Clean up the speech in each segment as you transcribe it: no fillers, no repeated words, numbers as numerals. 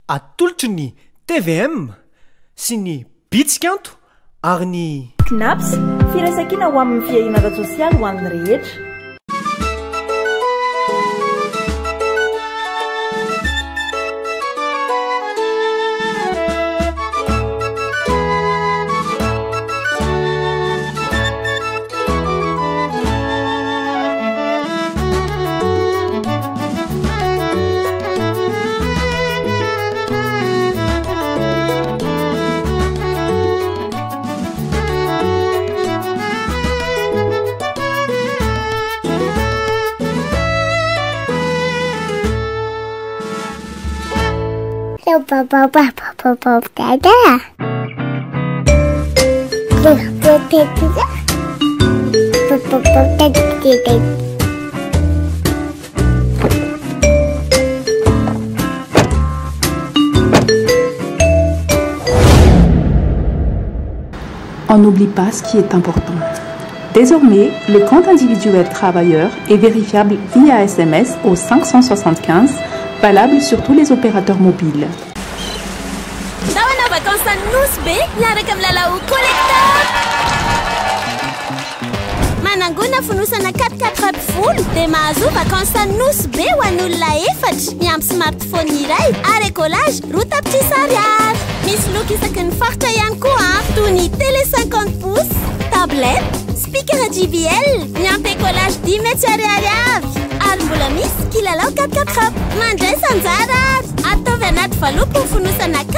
atolotry ny tvm sy ny bitsikanto ary ny knaps firaisankina ho amin'ny fiainana sosialy ho an'ny rehetra. On n'oublie pas ce qui est important. Désormais, le compte individuel travailleur est vérifiable via SMS au 575, valable sur tous les opérateurs mobiles. Manangona fonosana 4 full de mahazo vacances nosy be ho an'olona efatra miampy smartphone iray ary écolage route tapitrisary ary misy loko isaky ny faritra ihany koa toy ny télé 50 pouces tablette speaker JBL miampy écolage 10 mètres ariary avy ary mbola misy kilalao 4 mandray sanjara ataovy anaty valopy fonosana 4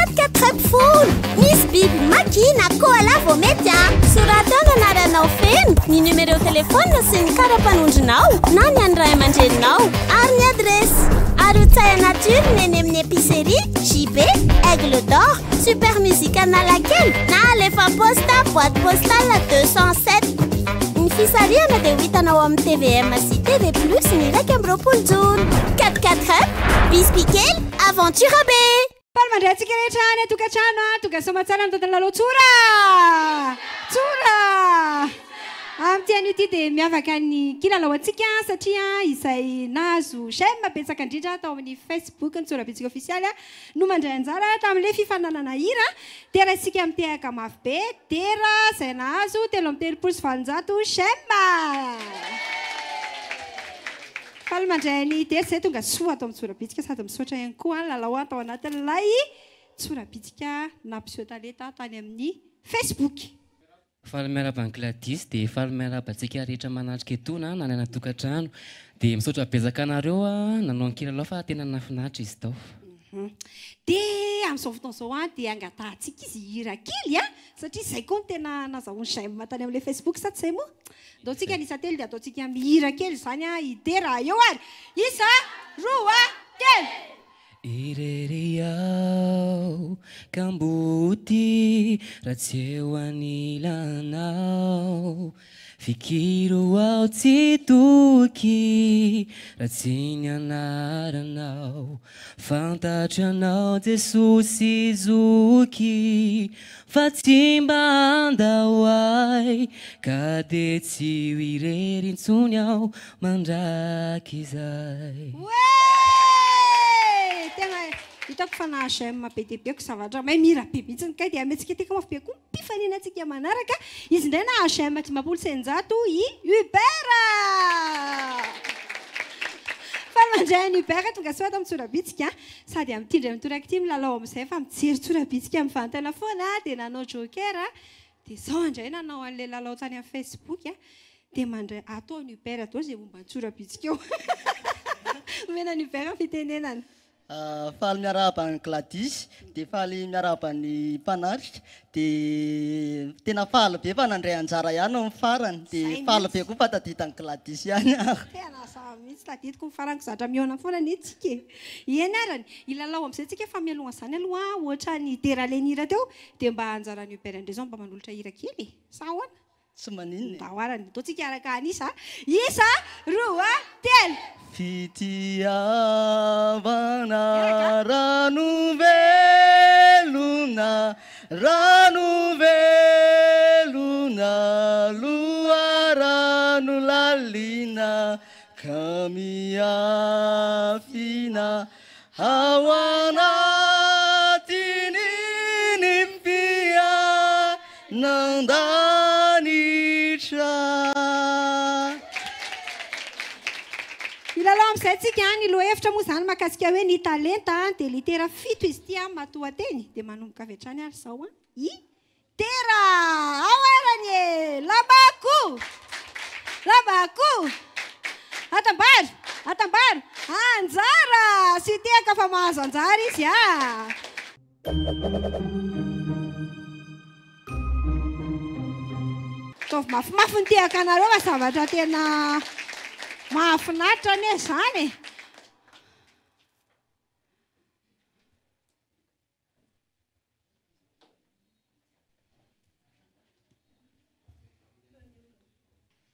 full misy biby makina koala vao mety soratana anaranao feno ny numéro téléphone sy ny karapanondrinao na ny any ray aman-dreninao ary ny adresse arotsay nature neny amin'ny épicerie JB Aigle d'Or Super Musique Analakely na alefa posta boîte postale 207 ny fisariana dia ho hitanao amin'ny TVM sy TV Plus ny 1 june 4 bispikely aventure be Palmandray atsika rehetra any atokantrano toga somatsara mitantana lalao tsora amin'ity an'ity dia miavaka ny kilalao atsika satria izay nahazo j'aime betsaka indrindra tao amin'ny Facebook ny Tsorabitsika official no mandray anjara tamin'ilay fifananana hira tera isika mitehaka mafy be tera izay nahazo 3 j'aime Palmandray ny tera izay tonga soa atao amin'ny Tsorabitsika sady misaotra ihany koa lalao atao anatin'ilay Tsorabitsika nampiseho talenta tany amin'ny Facebook. Faly miarabany Gladys dia faly miarabantsika rehetra manatrika etona na any tokantrano dia misaotra betsaka anareo nanao ny kilalao fa tena nafinahitra izy tao. Dia amin'izao fotoan'izao dia angatahantsika izy hira kely satria izay koa tena nazahoany j'aime tany amin'ilay Facebook sa tsy izay moa ataontsika ny isa telo dia ataontsika mihira kely izany idera eo ary isa roa telo Irery aho kamboty raha tsy eo anilanao fikiro aho tsy toky raha tsy ny anaranao fantatranao Jesosy zoky fa tsy mba andao ahy ka dia tsy ho irery intsony aho mandraky izay. Hitako fa na j'aime be dia be ko zavatra may mira be mihitsy kay dia ametsika teka mafy be koa mpifanina antsika manaraka izy indray na j'aime 500 i Hubert fa mandray ny Hubert tonga soa tamin'ny Tsorabitsika sady amitindry mitoraka ity milalao amin'izay fa mijery Tsorabitsika mivantana foana dia nanao joker dia zao indray nanao an'ilay lalao tany amin'ny Facebook dia mandray atao ny Hubert atao izay momba ny Tsorabitsika eo omena ny Hubert fitenenana. Faly miarabany Gladys dia faly miarabany mpanatrika dia tena faly be fa nandray anjara ihany amin'ny farany dia faly be koa fa taditany Gladys ihany tena za mihitsy taditiko ny faraniko zatra mihaona foana ny tsika ianarany ilalao amin'izay tsika fa mialoha izany aloha ohatra ny dera lenira teo dia mba anjarany Hubert indray zao mba manolotra hira kely sa ahoana tsy maninona dahoarany ataontsika araka anisa isa roa telo fitiavana rano velona loarano lalina kamiafina hawana mandanitra. Ilalao amin'izay tsika ny lohevitra moa zany mahakasika hoe ny talenta dia litera 7 izy ity matoa-teny dia manomboka avy hatrany ary zao tera ao arany e labako atambaro anjara sy teka fa mahazo anjara izy tovy mafimafy ny tehaka anareo fa zavatra tena mahafinaritra ane zany e.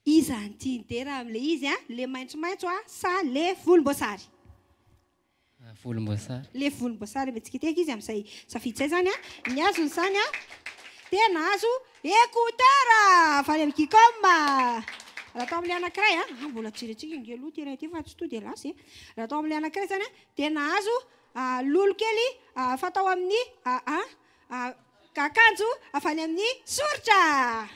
Iza ny tiantera amin'le izy le maitsomaitso sa le volomboasary? Volomboasary. Le volomboasary betsikiteka izy amin'izay safidy zay zany ny azony zany tena azo écoutera valy amin'ny kikoma. Raha atao amin'ilay anankiray mbola tsirentsika ingeloha ty raha ty fa tsy to dia lasy. Raha atao amin'ilay anankiray zany tena azo lolo kely fatao amin'ny kakanjo avany amin'ny soritra.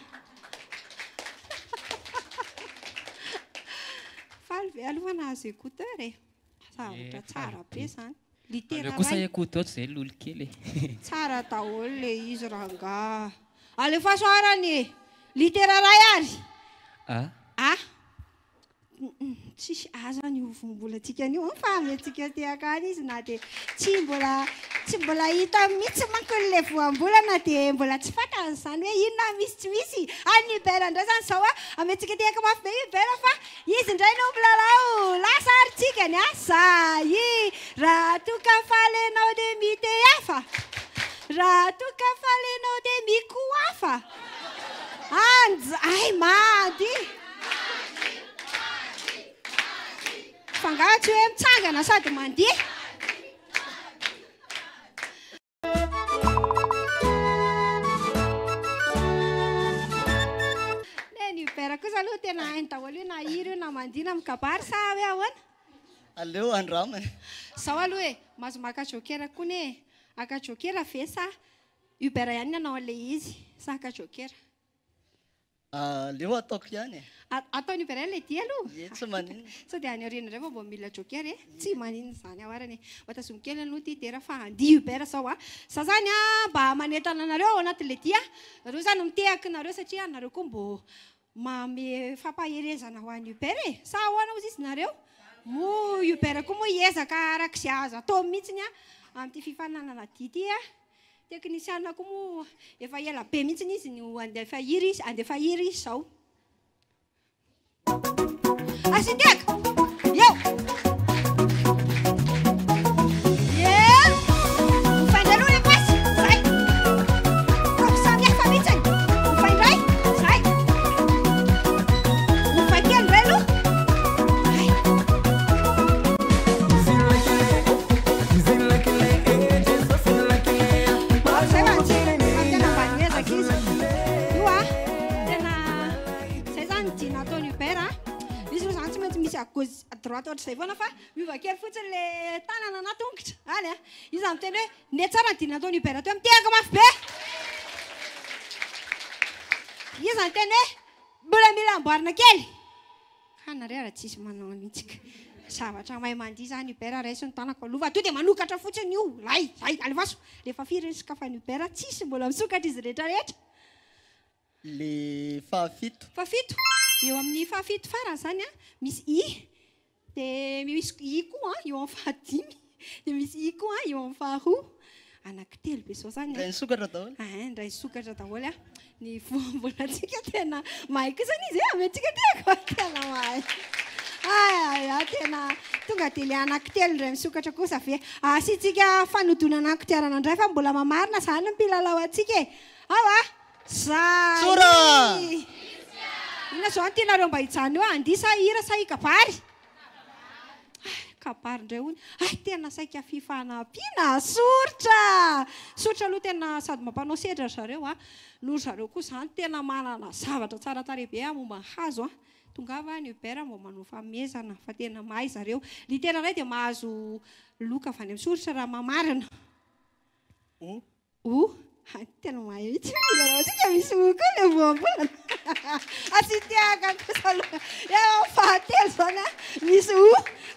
Faly aloha nahazo écouteur e. Zavatra tsara be zany. Litera kosa écouteur zay lolo kely. Tsara daholo le izy ranga. Alefa soarany litera ray ary. Tsisy azany io vombolantsika anio fa amentsika tehaka any izy na dia tsy mbola hita mihitsy manko le voambolana dia mbola tsy fantany zany hoe inona misy tsy misy any Hubert indray zany zao amentsika tehaka mafy be Hubert fa izy indray no mpilalao lasa aritsika ny zay raha toka falenao dia mite hafa raha toka falenao dia mikoafa ay mady fangatsy hoe mitsangana sady mandeha. Ny Hubert kosa aloha tena hainy daholo io na hira io na mandina mikabary sa hoe ahoana? Aleo andramana. Zao aloha e mahazo maka jokera koa ne aka jokera ve sa Hubert ihany nanao an'ilay izy sa aka jokera? Aleo ataoko ihany e. Ataony Hubert ilay dia aloha. Tsy maninona. Sao dia any aoriana indray fa mbo mila joker e tsy maninona zany aoarany e. Mbatazoma kely aloha ty tera fa handia Hubert zao sa zany mba manentana anareo ao anatin'ilay dia nareo zany mitehaka nareo satria nareo koa mbo mame fampaherezana ho an'ny Hubert e sa ahoana ozy izy nareo mo Hubert koa moa hiezaka arak'izay azo atao mihitsiny amin'ity fifananana dia ty teknisiana koa moa efa ela be mihitsiny izy no andefa hira izy zao. Asiteka! Eo! Mifaindray aloha le pasy! Zay! Kofa samy hafa mihitsiny! Mifaindray! Zay! Mifaikely indray aloha! Zay tena mbany ezaka izy. Io tena zay zany ny dina ataony Hubert izy ro zany tsy maintsy misy à gauche à droite ohatr'izay foana fa miova kely fotsiny le tanana na tongotra any izy amin'ny teny hoe ne tsara ny dina ataony Hubert teo mitehaka mafy be izy amin'ny teny hoe mbola mila amboarina kely kanareo raha tsisy manao anitsika zavatra mahay mandia zany Hubert raisy ny tanako aloha fa to dia manokatra fotsiny io lay zay alefaso rehefa firy sokafany Hubert tsisy mbola misokatra izy rehetrarehetra. Le fahafito. Fahafito eo amin'ny fahafito farany zany misy i dia misy i koa eo amin'ny fahadimy dia misy i koa eo amin'ny faharoa anankitelo be zao zany. Ndray nisokatra daholo. Ndray nisokatra daholo ny voambolantsika tena mahay kosa izy amentsika tena tena mahay. Tena tonga dia le anankitelo indray misokatra kosa ve asitsika fanodonana ankitiarana indray fa mbola mamarina zany ny mpilalao antsika e. Zay! Sora! Ina zao ny tianareo mba hijano eo andia sa hira sa hikabary? Kabary indray hono. Tena saika fifanampiana soritra! Soritra aloha tena sady mampanao sedra zareo noho zareo koa zany tena manana zavatra tsara tarehy be momba ny hazo tongava ny Hubert mba manao famezana fa tena mahay zareo. Litera ray dia mahazo loka avy any amin'ny soritra raha mamarina. tena mahitsy ilalao tsika misy koa le voambolana asitiaka kosa aloha eo fahatelo zany a misy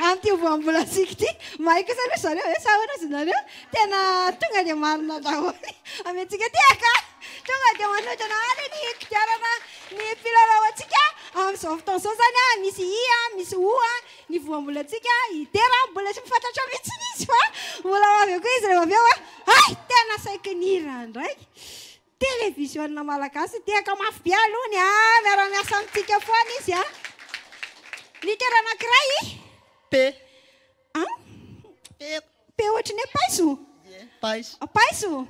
amin'ity voambolantsika ity mahay kosa aloha zareo hoe sahoana zareo tena tonga dia marina daholo amentsika tiaka tonga dia manotrana any ny kodiarana ny mpilalao atsika amin'izao fotoan'izao zany a misy misy ny voambolantsika idera mbola tsy mifantatra mihitsy izy fa mbola avy koa izy rehefa avy eo ay tena saiko ny irandray télévision malagasy tiaka mafy be alohany miara-miasa amintsika foana izy litera anankiray p ohatry ny paiso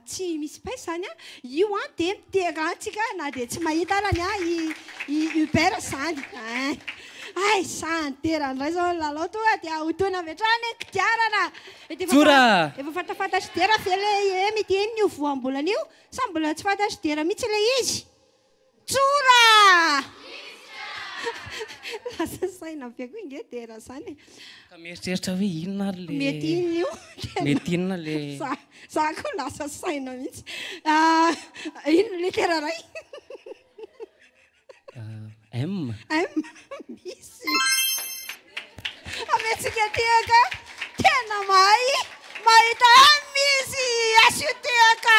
tsy misy paiso zany io dia mitera antsika na dia tsy mahita arany uber zany ay santerandray zao lalao tonga dia hotona metrany kodiarana efa fantafantatry dera fele mety eniny io voambolana io sa mbola tsy fantatry dera mihitsy le izy tsora lasa saina be koa inge dera zany ka mieritreritra hoe inona ary le mety inona io mety inona le za koa lasa saina mihitsy inona litera ray misy ametsika tiaka tena mahita misy asio tiaka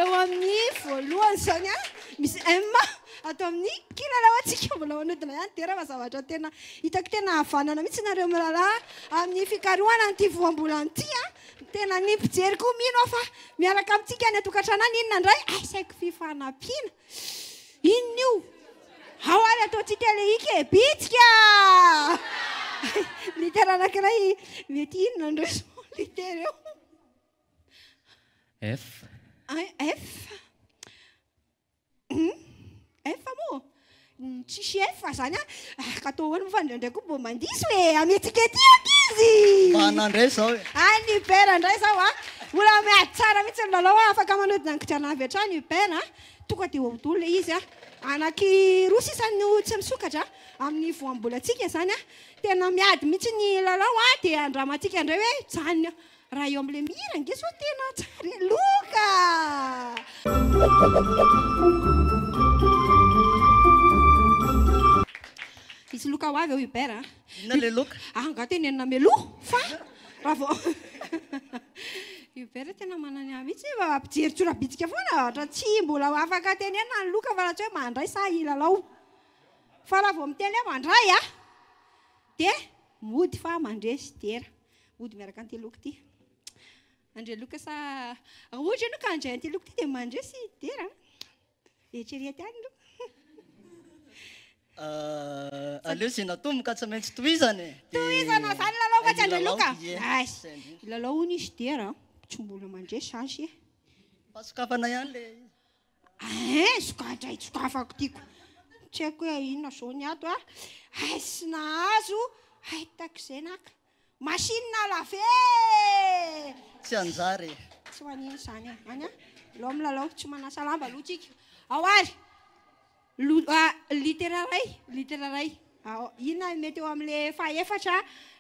eo amin'ny voalohany zany misy atao amin'ny kilalao atsika mbola manodina ihany dera fa zavatra tena hitako tena havanana mihitsy nareo miraharaha amin'ny fikarohana n'ity voambolana ity tena ny mpijery koa mino fa miaraka amintsika any atokantrano inona indray saiko fifanampiana inona io ao ary ataontsika le ika bitsika litera anankiray mety inona ndreo litera eo f moa tsisy f zany ka atao hoany mifandrindray koa mbo mandisy hoe ametsika tiaka izy manandray zao ny uber ndray zao mbola miady tsara mihitsy ny lalao afaka manodina ny kodiarana avy hatrany uber tonga dia hoahodolo le izy anaky roa sisany tsy misokatra amin'ny voambolantsika zany tena miady mihitsy ny lalao dia andramantsika indray hoe janona raha eo amin'le mihira nge so tena tsara loka misy loka ho avy eo uber ina le loka angatenenina meloa fa raha vao uber tena manany mihitsy fa ampijery tsorabitsika foana ohatra tsy mbola afaka tenena ny loka fa raha tsy hoe mandray sa ilalao fa raha vao miteny hoe mandray dia mody fa mandresy dera mody miaraka an'ity loka ity andre loka sa ohatra eno ka andray an'ity loka ity dia mandresy dera eritrerety any loka aleo zay natomboka tsy maintsy tohizana zany lalao fa tsy andre loka ilalao ony izy dera tsy mbola mandresy zasy fa sokafana ihany le sokadray sokafako tiako tsy haiko hoe inona zao ny ato sy nahazo haitako zay naka machine lave tsy anjary tsy manino zany any lao milalao tsy manasa lamba aloha tsika ao ary litera ray inona mety eo amin'le fahaefatra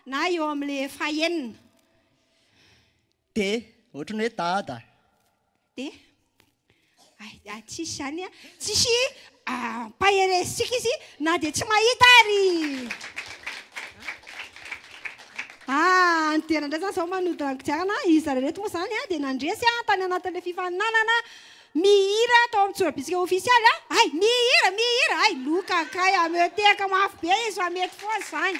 na eo amin'le fahaenina de ohatrany hoe dada de tsisy zany tsisy paheresitsika izy na dia tsy mahita ary nitera indray zany zao manodina kodiarana izy rereto moa zany dia nandresy tany anatin'le fifaninanana mihira atao amin'ny tsorabitsika ofisialy mihira loka kay ameteka mafy be izy fa mety foa zany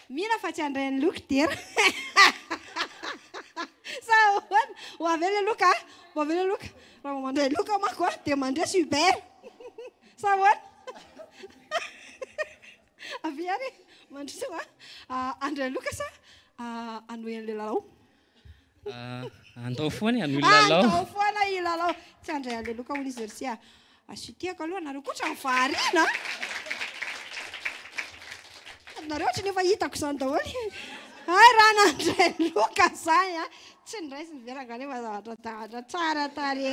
mihina fa tsy andray ny loka dera sa hoana ho avy le loka raha mandray loka mako dia mandresy uber sa hoana avy ary mandresy andray loka sa anoen'le lalao andao foana andao foana ilalao tsy andray an'le loka hono izy ersy asitiako aloha nareo koatra mivarina nareo tsy nefa hitako izany daholy raha nandray loka zany tsy ndraisy niveraka nefa zavatra dahatra tsara tare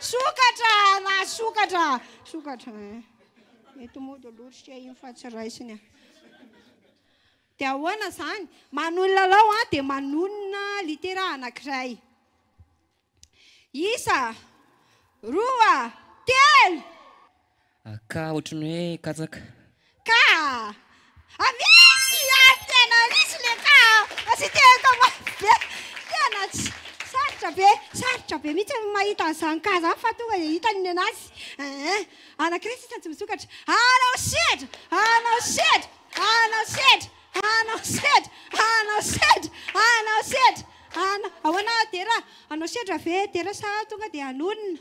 sokatra eto moa dia loritra iny fa tsy raisiny dia ahoana zany manonona lalao dia manonona litera anankiray isa roa telo ka ohatrany hoe katsaka ka misy ary tena misy le ka asiteka mabe tena sarotra be mihitsy mahita an'izany ka zany fa tonga dia hitany anazy anankiray sisa tsy misokatra anao sedra ahoana tera anao sedra ve tera sa tonga dia anonona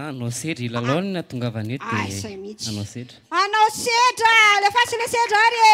anao sedra ilalaona tongavany eto zay mihitsy anao sedra anao sedra le fasy le sedra ary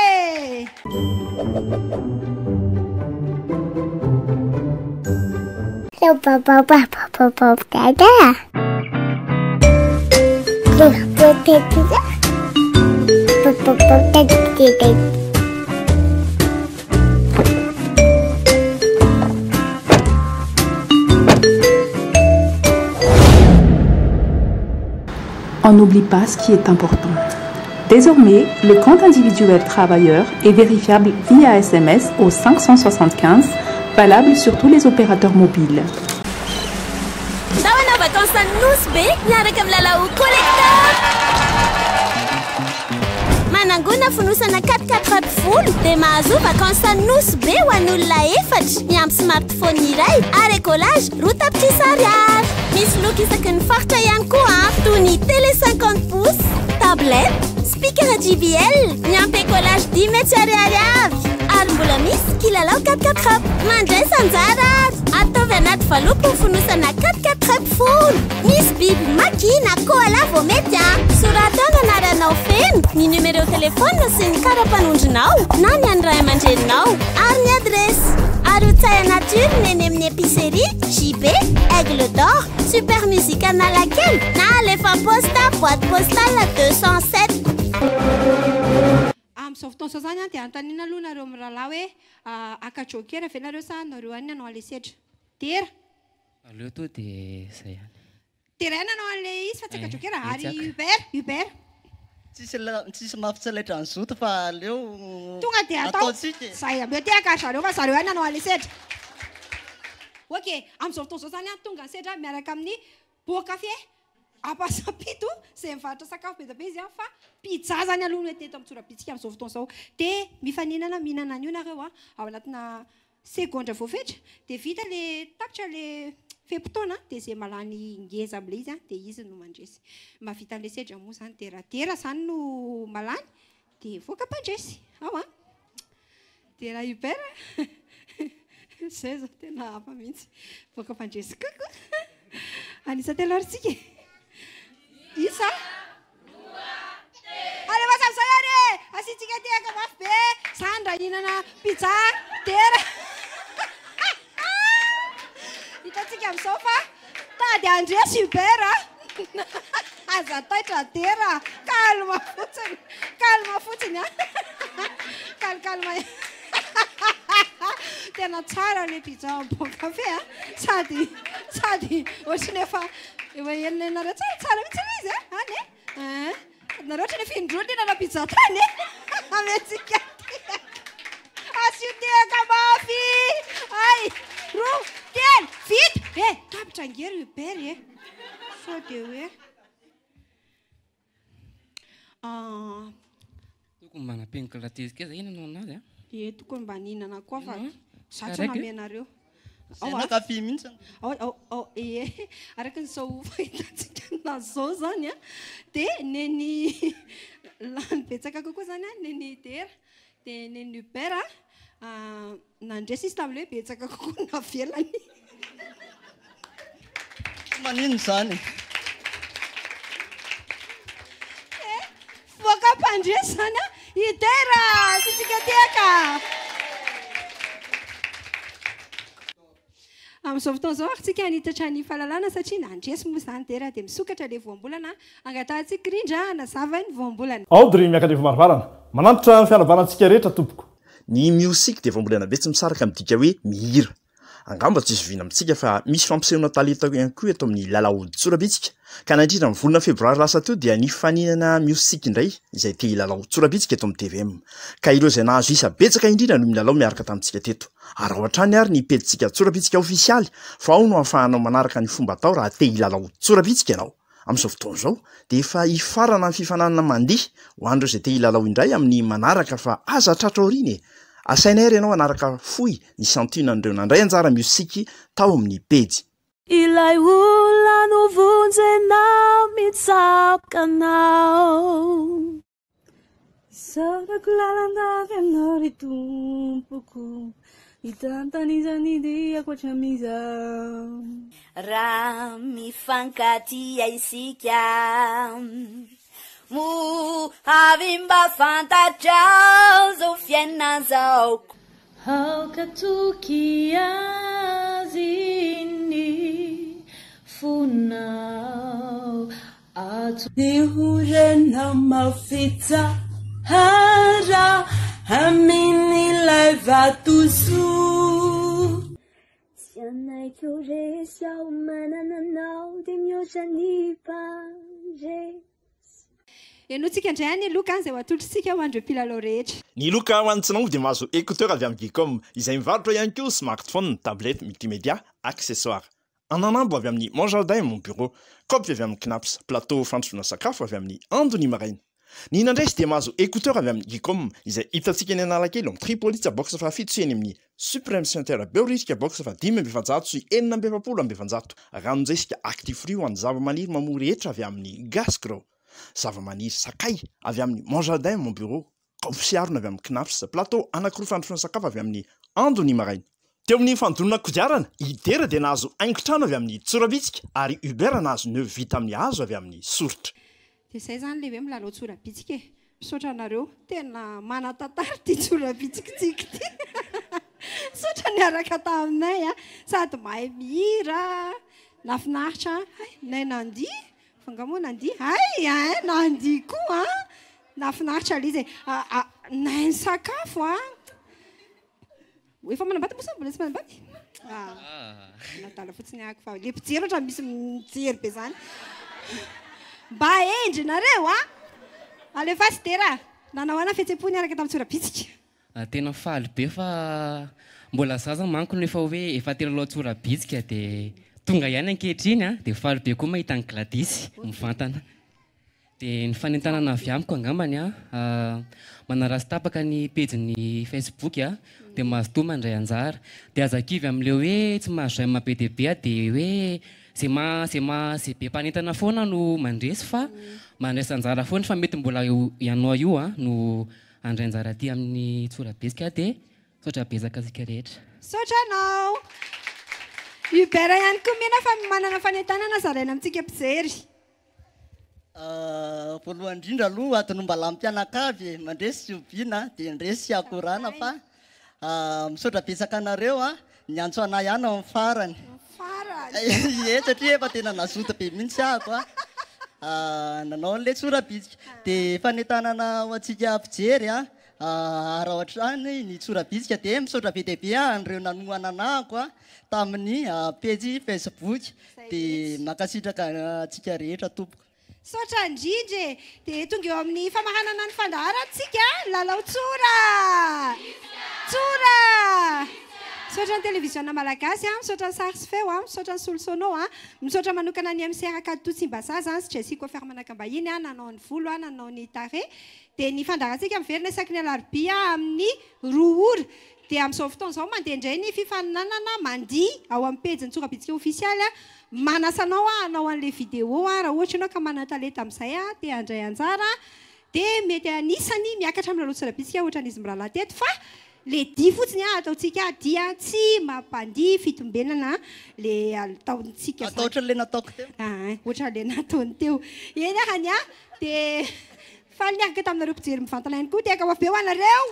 On n'oublie pas ce qui est important. Désormais, le compte individuel travailleur est vérifiable via SMS au 575, valable sur tous les opérateurs mobiles. Dawana vacances Nousbe, miaraka milalao collecteur. Manangona fonosana 4 full dia mahazo vacances Nousbe ho an'olona efatra miampy smartphone iray ary écolage roa tapitrisa ariary. Misy loko isaky ny faritra ihany koa toy ny télé 50 pouces, tablette, speaker JBL, miampy écolage 10 mètres ariary avy ary mbola misy kilalao 4 mandray sanjara ataovy anaty valopy fonosana 4 full. Misy biby makina koala vao mety soratana anaranao feno ny numéro téléphone sy ny kara-panondrinao na ny an'ny ray aman-dreninao ary ny adresse ary Tsaya Nature neny amin'ny épicerie JB Aigle d'Or Super Musique Analakely na alefa posta boîte postale 207 amin'izao fotoana izao zany dia antanina aloha nareo amin'ny rahalahy hoe akajokera ve nareo sa nareo any nanao an'ilay sedra tera aleo to dia zay ihany tera ihany nanao an'ilay izy fa tsy akajokera ary Hubert tsisy mafitsalaitra ny zoto fa aleo tonga dia atao zay ameo tehaka zareo fa zareo ihany nanao an'ilay sedra ok amin'izao fotoana izao zany tonga ny sedra miaraka amin'ny bokafe apasapito izay mivarotra sakafo be izy fa pizza zany aloha no teto amin'ny tsorabitsika amin'izao fotoana izao dia mifaninana mihinana an'io nareo ao anatina segondra voafetra dia vita le tapitra le fepotona dia izay malany ngeza amin'ilay izy dia izy no mandresy mahavita an'ilay sedra moa zany teratera zany no malany dia voaka mpandresy ao dia raha Hubert zay zao tena hafa mihitsy voaka mpandresy koko anisa telo aritsika isa ale masavizay ary asitsika tehaka mafy be zany raha hinana pizza tera hitatsika amin'izao fa tady andresy Hubert aza taitra tera calme fotsiny calme tena tsara le pizza bokafe sady ohatrany efa elinareo tsara mihitsy izy any nareo ohatrany efa indrony nana pizza tany ametsika asio tehaka mafy ay roa telo vita tapitra angery Hubert sao dia hoe tokony manam-peniko latezika zay inanao anazy tokony mba nihinana koa fa satso namenareo kafe mihitsy araka nyzao fahitatsika nazao zany dia neny lany betsaka kokoa zany neny tera dia neny Hubert nandresy izy tamile hoe betsaka kokoa navelany manino zany voaka mpandresy zany Hubert sitsika tehaka amin'izao fotoana izao ary tsika hanitatra ny fahalalana satria nandresy moa zany tera dia misokatra le voambolana angatantsika rindra nazava ny voambolana aodry miakalevo marivarana manantitra ny fianavanantsika rehetra tompoko ny musique dia voambolana be tsy misaraka midika hoe mihira angamba tsy izoviana amintsika fa misy fampisehoana talenta ihany koa eto amin'ny lalao tsorabitsika ka nandrindra amin'ny volana febroary lasa teo dia nifaninana musique indray izay te hilalao tsorabitsika eto amin'ny TVM ka ireo izay nahazo isa betsaka indrindra no milalao miaraka tamintsika teto ary ao hatrany ary ny peditsika tsorabitsika ofisialy fa ao no ahafahanao manaraka ny fomba atao raha te hilalao tsorabitsika ianao amin'izao fotoana izao dia efa hifarana ny fifananana mandeha ho an'ireo izay te hilalao indray amin'ny manaraka fa aza tratra aoriana asaina ary ianao anaraka foy ny santuna an'ireo nandray anjara musique tao amin'ny pejy ilay olano vonjenao mitsakanao sarako lalandavy aminao ry tompoko itantanizany diako hatramizao raha mifankatia isika mo avy mba fantatrao zao fiaina zaoko haukatoky azy ny fonao ato nihorena mafitsa hara amin'ilay vatoso sy anaiko resy ao manananao de mihoatra ny pare enotsika indray any loka izay ho atolotritsika ho andreo mpilalao rehetra ny loka ho antsinao dia mahazo écouteur avy amin'ny Gicom izay mivarotra ihany koa smartphone, tablette, multimédia, accessoire. Ananambo avy amin'ny Mon Jardin Mon Bureau, kopy avy amin'ny Knaps, plateau fantrosoana sakafo avy amin'ny Andony Maraina. Ny inandraisy dia mahazo écouteur avy amin'ny Gicom izay hitantsika eny Analakely amin'ny Tripolitsa box fa fito sy eny amin'ny Supreme Center Beorisika box fa 5,700 sy 4,700. Ranonjaisika Active Free ho an'ny zava-maniry mamory rehetra avy amin'ny Gascro. Zava-maniry sakay avy amin'ny Mon Jardin Mon Bureau, kopy sy arona avy amin'ny Knaps, plateau anankiroa fantrosoana sakafo avy amin'ny Andony Maraina. Teo amin'ny fandonana kodiarana, Idera dia nahazo haingon-trano avy amin'ny Tsorabitsika ary Uber nahazo neo vita amin'ny hazo avy amin'ny Soritra. dia izay zany lehibe milalao tsorabitsika e misaotra anareo tena manatantara ty tsorabitsika tsika ty saotra niaraka taminay a sady mahay mihira nafinaritra nay nandihy fangamoa nandihy ay nandihy koa nafinaritra le izy nay ny sakafo efa manambady moa mbola tsy manambady natala fotsiny ako fa le mpijery ohatra misy mijery be zany mba endrinareo alefa sy dera nanao ana fihetsem-po niaraka tamin'ny tsorabitsika tena faly be fa mbola zaza manko no efa hoe efa telalao tsorabitsika dia tonga ihany ankehitriny dia faly be koa mahita ny Gladys mivantana dia ny fanentanana avy amiko angambany manarasitapaka ny pejiny Facebook dia mahazo toa mandray anjara dia azakivy amin'ilay hoe tsy mahazo ray mabe dia be dia hoe zay be mpanentana foana no mandresy fa mandresy anjara foana fa mety mbola ianao io no andray anjara aty amin'ny tsorabitsika dia saotra bezaka asika rehetra saotra anao Uber ihany koa mena fa manana fanentanana zaraina amintsika mpijery voalohany indrindra aloha atony mba lampianakavy mandresy obiana dia ndresy akorana fa misaotra betsaka anareo ny antso anay ihany ao amin'ny farany satria efa tena nazota be mihitsy ako nanao an'le tsorabitsika dia fanentanana ho antsika mpijery raha ohatrany ny tsorabitsika dia misaotra be dehibe an'ireo nanohana anako tamin'ny pejy Facebook dia makasitraka antsika rehetra tompoko saotra indrindra dia tonga eo amin'ny famahanana ny fandaharantsika lalao tsora misaotra ny televiziona malagasy misaotra ny sary sy feo misaotra ny solosono misaotra manokana ny MC Rakatoto Tsimbazaza sy Jessie Coiffeur Manakambahiny nanao ny volo nanao ny tare dia ny fandaharantsika miverina isaky ny alarobia amin'ny 2 ora dia amin'izao fotoana izao mandeha indray ny fifaninanana mandihy ao amin'ny pejiny tsorabitsika ofisialy manasanao anao an'ilay vidéo raha ohatra ianao ka manan-talenta amin'izay dia handray anjara dia mety anisany miakatra amin'ny lalao tsorabitsika ohatra n'izy mirahalahy teto fa le dia fotsiny ataontsika dia tsy mampandihy fitombenana le ataontsika atao ohatra le nataoko teo ohatra le nataony teo eny ahany dia faly niaraka taminareo mpijery mivantana ihany koa tiaka hoavy be ho anareo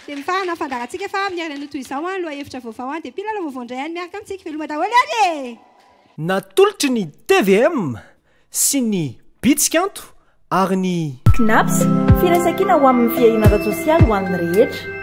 dia mifahana fandarantsika fa miarana toy izao loha hevitra vaovao dia mpilalao vaovao indray any miaraka amintsika veloma daholo any natolotry ny TVM sy ny Bitsikanto ary ny Knaps firaisankina ho amin'ny fiainana sosialy ho an'ny rehetra